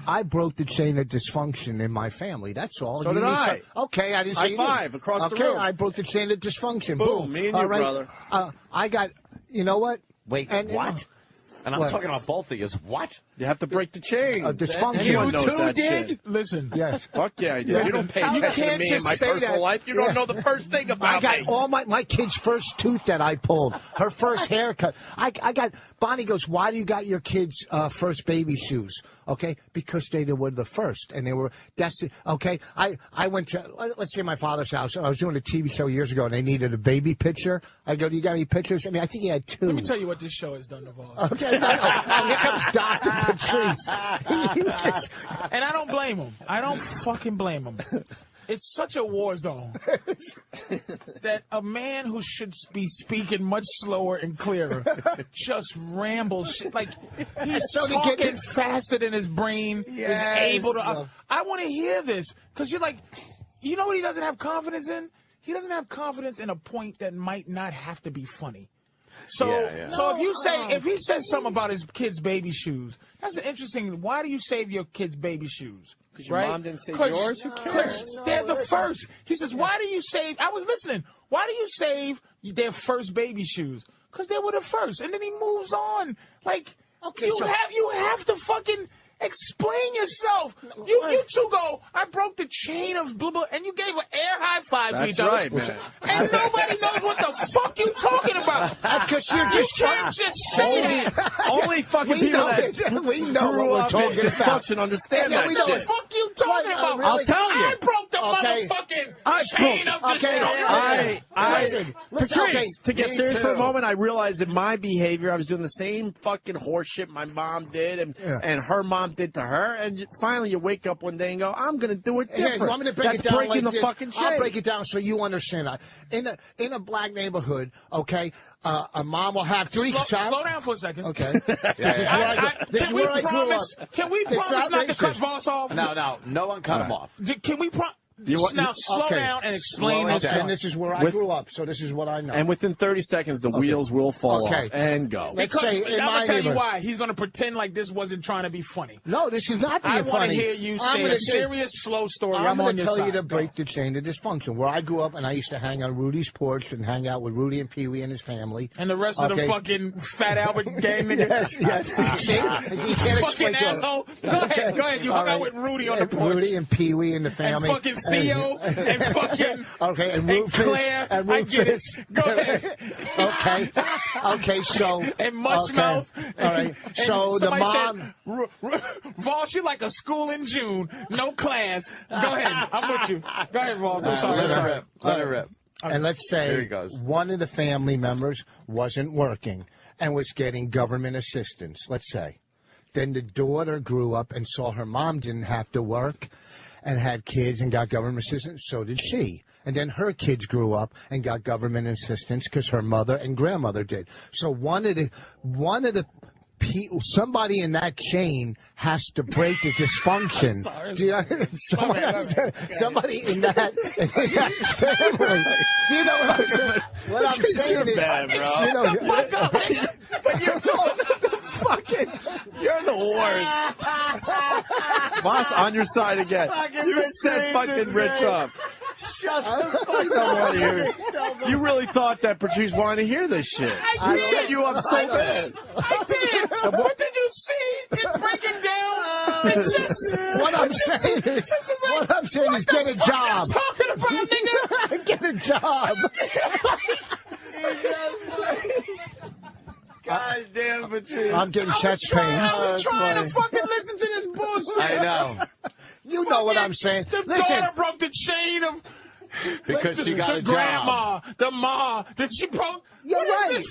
I broke the chain of dysfunction in my family. That's all. So did I. Okay, I didn't say High five across the room. Okay, I broke the chain of dysfunction. Boom, me and you, brother. I got, you know what? Wait, what? And I'm talking about both of you. What? You have to break the chain. Dysfunction. Anyone knows You that did? shit. Listen. Yes. Fuck yeah, I did. Listen, you don't pay you attention to can't me in just my say personal that. life. You don't know the first thing about I got me. all my kid's first tooth that I pulled. Her first haircut. I got, Bonnie goes, why do you got your kids' first baby shoes? Okay, because they were the first, and they were, okay, I went to, let's say my father's house. I was doing a TV show years ago, and they needed a baby picture. I go, do you got any pictures? I mean, I think he had 2. Let me tell you what this show has done to Voss. Okay, here comes Dr. Patrice. And I don't blame him. I don't fucking blame him. It's such a war zone that a man who should be speaking much slower and clearer just rambles shit. Like, he's talking faster than his brain is able to. I want to hear this because you're like, you know what he doesn't have confidence in? He doesn't have confidence in a point that might not have to be funny. So, so if he says something about his kid's baby shoes, that's interesting. Why do you save your kid's baby shoes? Because your mom didn't save yours? Who cares? They're the first. He says, why do you save? I was listening. Why do you save their first baby shoes? Because they were the first. And then he moves on. Like, okay, you have to fucking explain yourself. You two go, I broke the chain of blah, blah, and you gave an air high five to each other. That's right, man. And nobody knows what the fuck you talking about. That's because you're just can't just say that. Only fucking people that we know grew what up we're in talking dysfunction about. understand that shit. What the fuck you talking about? I'll tell you. I broke the motherfucking chain of destruction. Patrice, to get serious for a moment, I realized that my behavior, I was doing the same fucking horseshit my mom did and her mom did to her, and finally you wake up one day and go, I'm going to do it different. You want me to break That's it down breaking like the this? fucking chain. I'll break it down so you understand. In a black neighborhood, okay, a mom will have 3 child. Slow down for a second. Okay. This is where I grew up. Can we promise not to cut Voss off? No one cut him off. Can we now slow down and explain this. And this is where I grew up, so this is what I know. And within 30 seconds, the wheels will fall off and go. Because I'm going to tell you why. He's going to pretend like this wasn't trying to be funny. No, this is not being funny. I want to hear you say a serious, slow story. I'm going to tell you to Go. break the chain of dysfunction. Where I grew up, and I used to hang on Rudy's porch and hang out with Rudy and Pee Wee and his family. And the rest of the fucking Fat Albert gang nigga. Yes. See? You can't fucking asshole. Go ahead. You hung out with Rudy on the porch. Rudy and Pee Wee and the family. And fucking Theo. And fucking and Rufus, Claire, and Rufus. I get it. Go ahead. Okay. So and Mushmouth. All right. So the mom, Voss, you like a school in June, no class. Go ahead. I'm with you. Go ahead, Voss. I'm sorry. Let it rip. And let's say one of the family members wasn't working and was getting government assistance. Let's say, then the daughter grew up and saw her mom didn't have to work and had kids and got government assistance, so did she. And then her kids grew up and got government assistance because her mother and grandmother did. So one of the people, somebody in that chain has to break the dysfunction. Somebody in that family. Do you know what I'm saying? What I'm saying is, bad, bro. But you're you're the worst. Voss, on your side again. You set fucking Rich up. Shut the fuck up. You really thought that Patrice wanted to hear this shit. I set you up so bad. I did. What did you see it breaking down? It's just what I'm saying is get a job. Talking about, nigga. Get a job. God damn, Patrice. I'm getting chest pain. I was trying to fucking listen to this bullshit. I know. You know what I'm saying. The daughter broke the chain of... Because she got a grandma, job. The ma, that she broke... You're right.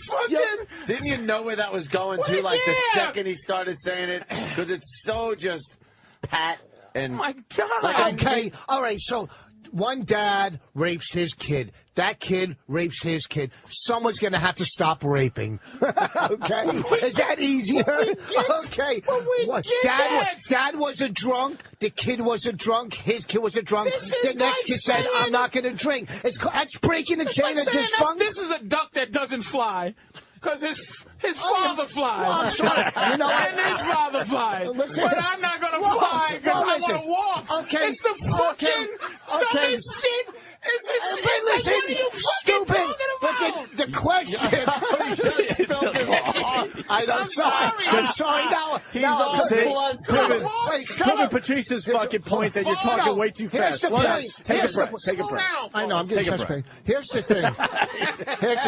Didn't you know where that was going to? Like the second he started saying it? Because it's so just pat and... Oh, my God. Like, okay, all right, so... One dad rapes his kid. That kid rapes his kid. Someone's going to have to stop raping. Okay? Is that easier? Okay. Dad was a drunk. The kid was a drunk. His kid was a drunk. The next kid said, I'm not going to drink. That's breaking the chain of dysfunction. This is a duck that doesn't fly. Because his father flies. Well, I'm sorry. You know what? And his father flies. Listen. But I'm not going to fly walk. Okay. It's the fucking dumbest shit. It's like, what are you fucking stupid. talking about? But the question. I'm sorry. I'm sorry. Now, Proving Patrice's fucking point that you're talking way too fast. Slow down. Take a breath. Take a breath. I know. I'm getting such pain. Here's the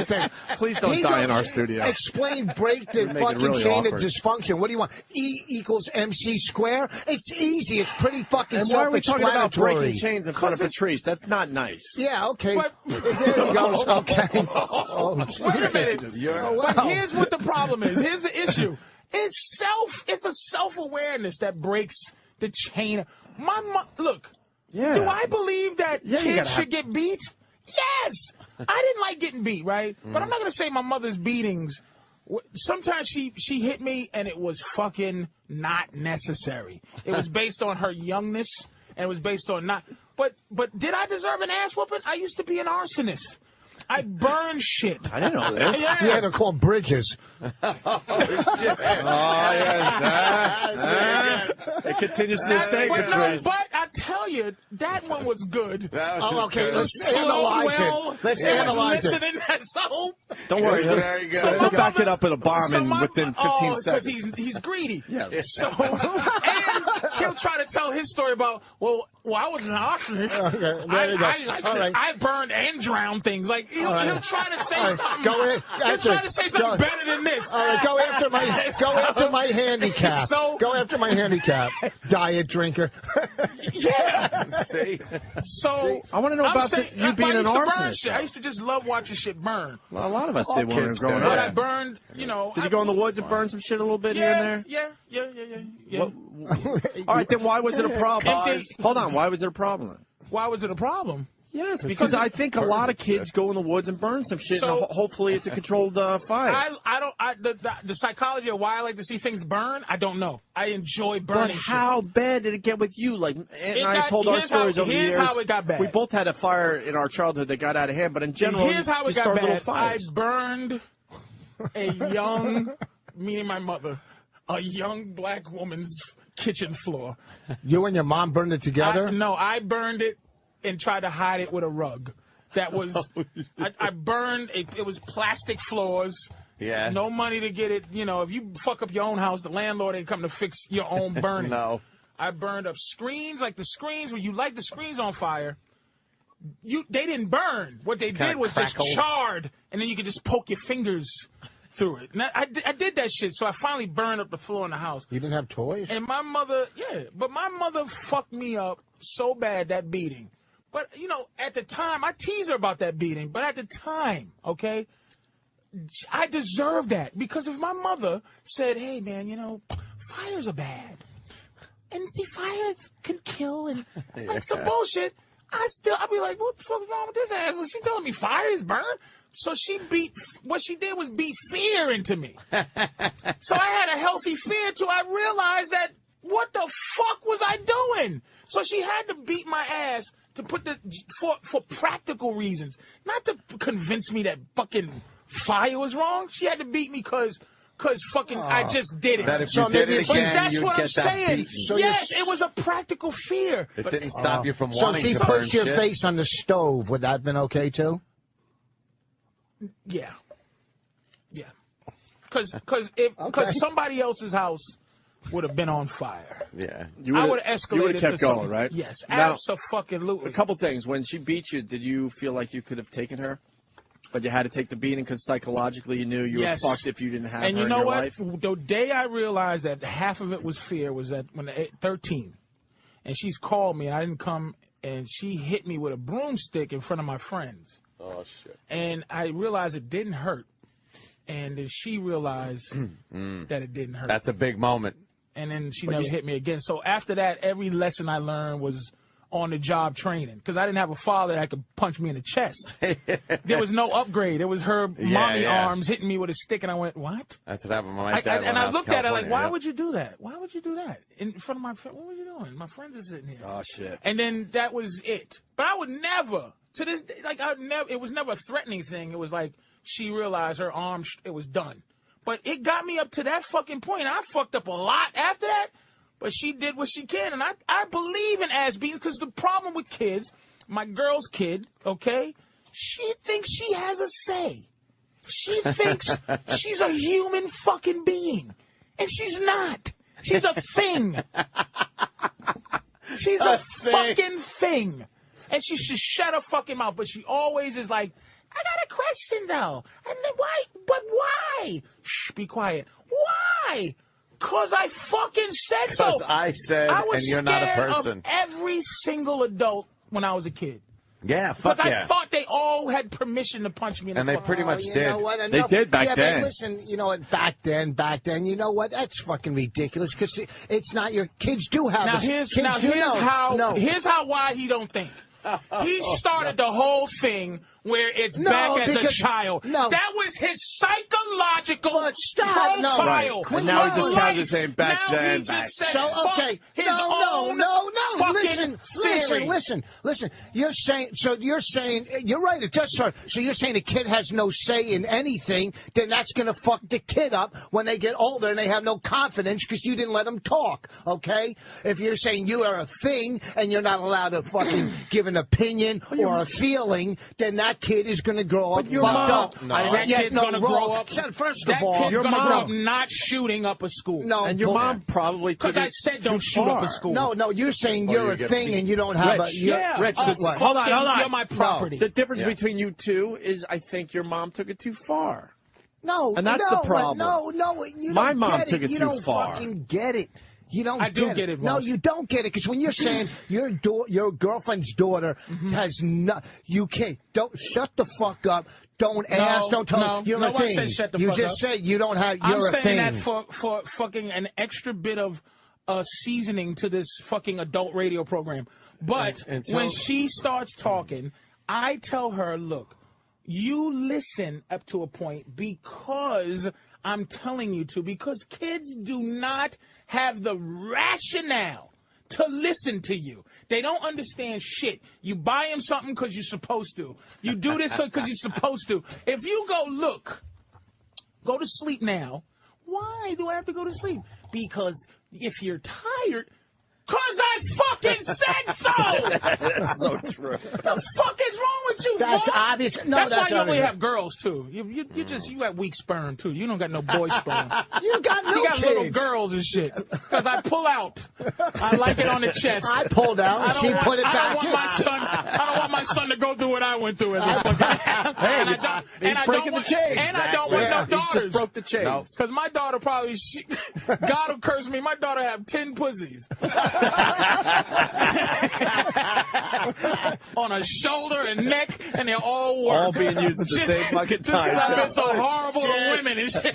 thing. Please don't die in our studio. Explain, break the fucking really chain awkward. of dysfunction. What do you want? E equals MC square? It's easy. It's pretty fucking And why are we talking about self-explanatory. breaking chains in front of Patrice? That's not nice. Yeah, okay. But, there he goes. Okay. Oh, wait a minute. But here's what the problem is. Here's the issue. It's a self-awareness that breaks the chain. Look. Yeah. Do I believe that kids should get beat? Yes. I didn't like getting beat, right? But I'm not going to say my mother's beatings. Sometimes she hit me and it was fucking not necessary. It was based on her youngness and it was based on not. But did I deserve an ass whooping? I used to be an arsonist. I burn shit. I didn't know this. Yeah, they're called bridges. It continues to this day, Patrice. But I tell you, that one was good. Okay, let's analyze it. Let's analyze it. So, don't worry. Very good. He'll back it up in a bomb within 15 seconds. Because he's greedy. Yes. So, and he'll try to tell his story about, well, I was an arsonist. Okay, there you go. I burned and drowned things. Like, he'll try to say something. He'll try to say something better than this. All right, go after my handicap. Go after my handicap. Diet drinker. Yeah. See? So I want to know about you being an arsonist. I used to just love watching shit burn. Well, a lot of us did when we were growing But up. I burned, Did you go in the woods and burn some shit a little bit here and there? Yeah. All right, then why was it a problem? Hold on, why was it a problem? Why was it a problem? Yes, because I think a lot of kids go in the woods and burn some shit, and hopefully it's a controlled fire. The psychology of why I like to see things burn, I don't know. I enjoy burning. But how bad did it get with you? Like, Aunt and I told our stories over the years. Here's how it got bad. We both had a fire in our childhood that got out of hand, but in general, here's how it got started bad. little fires. I burned a young, meaning my mother, a young black woman's kitchen floor. You and your mom burned it together? No, I burned it and tried to hide it with a rug. That was, I burned, it was plastic floors. Yeah. No money to get it. If you fuck up your own house, the landlord ain't come to fix your own burning. No. I burned up screens, like the screens, when you light the screens on fire, they didn't burn. What they did was just charred, and then you could just poke your fingers through it. And I did that shit, so I finally burned up the floor in the house. You didn't have toys? And my mother, but my mother fucked me up so bad, that beating. But, at the time, I tease her about that beating, but at the time, okay, I deserved that. Because if my mother said, hey, man, fires are bad. And see, fires can kill and like some bullshit. I'd be like, what the fuck is wrong with this ass? She telling me fires burn? So what she did was beat fear into me. So I had a healthy fear till I realized that, what the fuck was I doing? So she had to beat my ass to put for practical reasons, not to convince me that fucking fire was wrong. She had to beat me because fucking I just did it. That if you did it again, that's you'd what I'm get that saying. beaten. So yes, it was a practical fear. It didn't stop you from So wanting if she to burn pushed your shit. face on the stove, would that have been okay too? Yeah. Because somebody else's house would have been on fire. Yeah. I would have escalated. You would have kept to going, something. right? Yes, Now, absolutely. a couple things. When she beat you, did you feel like you could have taken her? But you had to take the beating because psychologically you knew you were fucked if you didn't have her in your life? And you know what? The day I realized that half of it was fear was that when I was 13. And she's called me and I didn't come, and she hit me with a broomstick in front of my friends. Oh, shit. And I realized it didn't hurt. And then she realized that it didn't hurt. That's a big moment. And then she never hit me again. So after that, every lesson I learned was on-the-job training. Because I didn't have a father that could punch me in the chest. There was no upgrade. It was her mommy arms hitting me with a stick, and I went, what? That's what happened when my dad And I looked at her like, why Yep. would you do that? Why would you do that? In front of my friend? What were you doing? My friends are sitting here. Oh, shit. And then that was it. But I would never, to this day, like, it was never a threatening thing. It was like she realized her arm, it was done. But it got me up to that fucking point. I fucked up a lot after that. But she did what she can, and I believe in ass beatings because the problem with kids, my girl's kid, okay, she thinks she has a say. She thinks she's a human fucking being, and she's not. She's a thing. She's a fucking thing. And she should shut her fucking mouth, but she always is like, I got a question, though. And then why? But why? Shh, be quiet. Why? Because I fucking said so. Because I said, and you're not a person. Of every single adult when I was a kid. Yeah, fuck yeah. Because I thought they all had permission to punch me in the And they pretty much did. They did back then. But listen, you know what? Back then, you know what? That's fucking ridiculous because it's not your kids do have. Here's why he don't think. He started the whole thing where it's back as a child. No. That was his psychological profile. No. Right. And now he just casually saying back then. Listen. You're saying you're right. It does start. So you're saying a kid has no say in anything. Then that's going to fuck the kid up when they get older and they have no confidence because you didn't let them talk. Okay. If you're saying you are a thing and you're not allowed to fucking give an opinion or a feeling, then that kid is going to grow up fucked up. No. That kid's going to grow up. First of all, that kid's going to grow up not shooting up a school. No, and your mom probably took it because I said don't shoot up a school. No, you're saying you're a thing and you don't have Rich, Rich, hold on. You're my property. The difference between you two is I think your mom took it too far. No, and that's the problem. No, my mom took it too far. You don't fucking get it. You don't. I do get it. No, you don't get it because when you're saying your girlfriend's daughter has no, you can't. Don't shut the fuck up. Don't ask. Don't tell. You're a thing. Said shut the you fuck just up. said you don't have. You're I'm a saying thing. that for fucking an extra bit of seasoning to this fucking adult radio program. But when she starts talking, I tell her, look, you listen up to a point because I'm telling you to, because kids do not have the rationale to listen to you. They don't understand shit. You buy them something because you're supposed to. You do this because you're supposed to. If you go to sleep now, why do I have to go to sleep? Because if you're tired, because I fucking said so! That's so true. The fuck is wrong with you, That's Voss? obvious. No, that's why you obvious. only have girls, too. You got weak sperm, too. You don't got no boy sperm. You got no You got kids. little girls and shit. Because I pull out. I like it on the chest. I pulled out. She put it back. I don't want my son to go through what I went through as a fucking... He's breaking the chains. And I don't want no daughters. He just broke the chains. Because my daughter probably... God will curse me. My daughter have 10 pussies. On her shoulder and neck, and they're all work. All being used at the same fucking time. Just because I've been so horrible to women and shit.